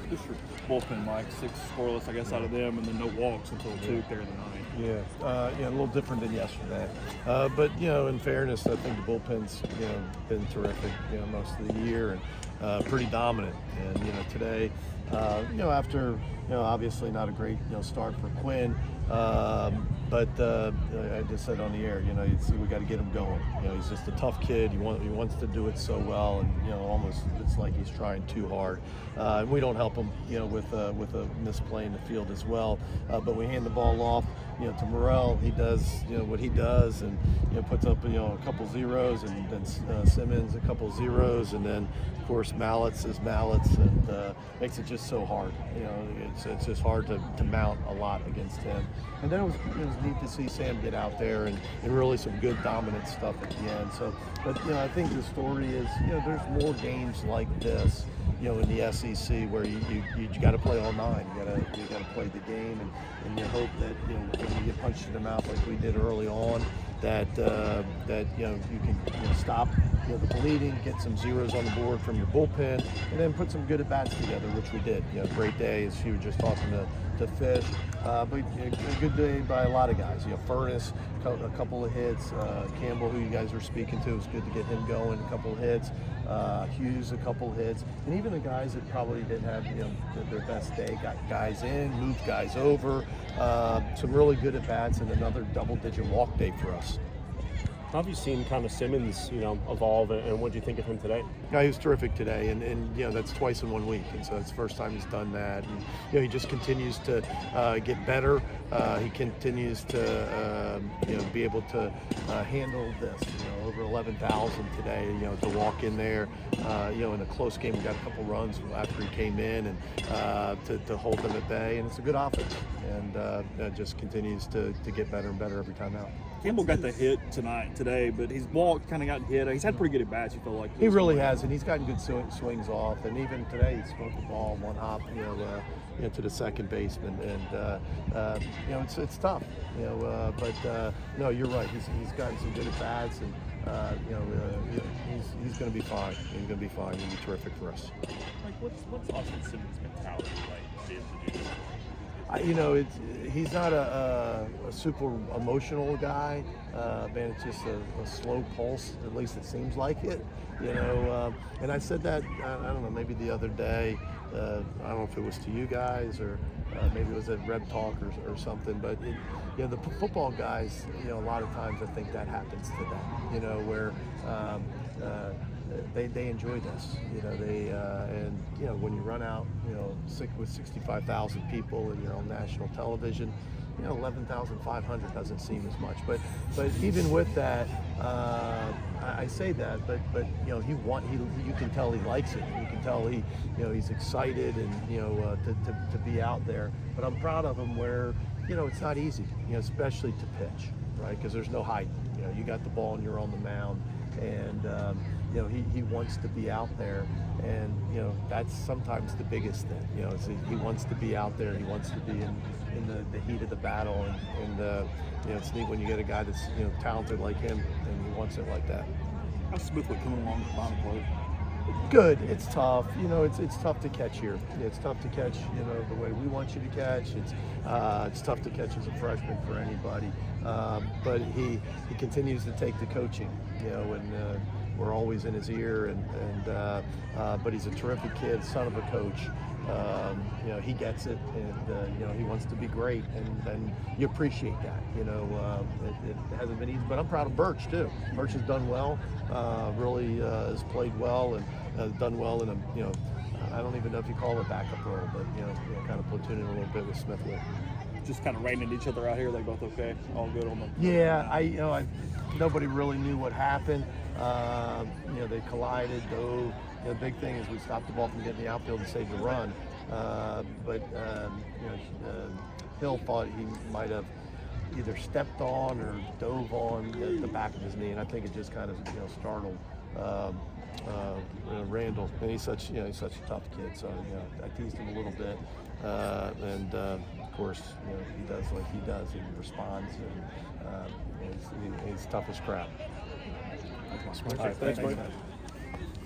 Just your bullpen, Mike. 6 scoreless, I guess, out of them, and then no walks until 2 there in the 9th. Yeah, a little different than yesterday. But, in fairness, I think the bullpen's, been terrific, most of the year and pretty dominant. And, today, after, obviously not a great, start for Quinn, but I just said on the air, you see we got to get him going. He's just a tough kid. He wants to do it so well, and almost it's like he's trying too hard. And we don't help him, with a misplay in the field as well. But we hand the ball off, to Morrell. He does, what he does, and puts up, a couple zeros, and then Simmons a couple zeros, and then of course Mallets is Mallets, and makes it just so hard. It's just hard to mount a lot against him. And then it was neat to see Sam get out there and really some good dominant stuff at the end. So, but I think the story is, there's more games like this, in the SEC where you got to play all 9. You got to play the game, and you hope that when you get punched in the mouth like we did early on, that you can stop the bleeding, get some zeros on the board from your bullpen, and then put some good at bats together, which we did. Great day, as you were just talking to Fish, but a good day by a lot of guys. Furness, a couple of hits. Campbell, who you guys were speaking to, it was good to get him going. A couple of hits. Hughes, a couple of hits, and even the guys that probably didn't have their best day got guys in, moved guys over. Some really good at bats, and another double-digit walk day for us. How have you seen kind of Simmons, evolve, and what do you think of him today? Yeah, he was terrific today, and that's twice in 1 week, and so it's the first time he's done that. And he just continues to get better. He continues to be able to handle this. Over 11,000 today. To walk in there, in a close game, we got a couple runs after he came in, and to hold them at bay, and it's a good offense, and just continues to get better and better every time out. Campbell got the hit today, but he's walked, kind of gotten hit. He's had pretty good at bats. You feel like he really has, and he's gotten good swings off. And even today, he smoked the ball one hop, to the second baseman, and it's tough, but no, you're right. He's gotten some good at bats, and he's going to be fine. He's going to be fine. He'll be terrific for us. Like, what's Austin Simmons' mentality like to introduce? He's not a super emotional guy, man. It's just a slow pulse. At least it seems like it, And I said that I don't know, maybe the other day. I don't know if it was to you guys or maybe it was at Reb Talk or something. But the football guys, a lot of times I think that happens to them. Where they enjoy this, and when you run out, with 65,000 people and you're on national television, 11,500 doesn't seem as much. But even with that, I say that, but you can tell he likes it. You can tell he's excited and to be out there. But I'm proud of him where it's not easy, especially to pitch, right? Because there's no hiding. You got the ball and you're on the mound, and he wants to be out there, and that's sometimes the biggest thing. He wants to be out there. He wants to be in the heat of the battle, and it's neat when you get a guy that's talented like him, and he wants it like that. How's Smithwick coming along with the bottom plate? Good. It's tough. It's tough to catch here. It's tough to catch, the way we want you to catch. It's tough to catch as a freshman for anybody. But he continues to take the coaching, and we're always in his ear. But he's a terrific kid, son of a coach. He gets it, and he wants to be great, and you appreciate that. It hasn't been easy, but I'm proud of Birch too. Birch has done well, really has played well, and has done well in a I don't even know if you call it backup role, but kind of platooning a little bit with Smithwick. Just kind of reining each other out here. They both okay, all good on them. Yeah, nobody really knew what happened. They collided, dove. The big thing is we stopped the ball from getting the outfield and saved the run. But Hill thought he might have either stepped on or dove on the back of his knee, and I think it just kind of startled Randall. And he's such a tough kid, so I teased him a little bit, and of course he does like he does. He responds, and he's tough as crap. All right, thanks, Mike.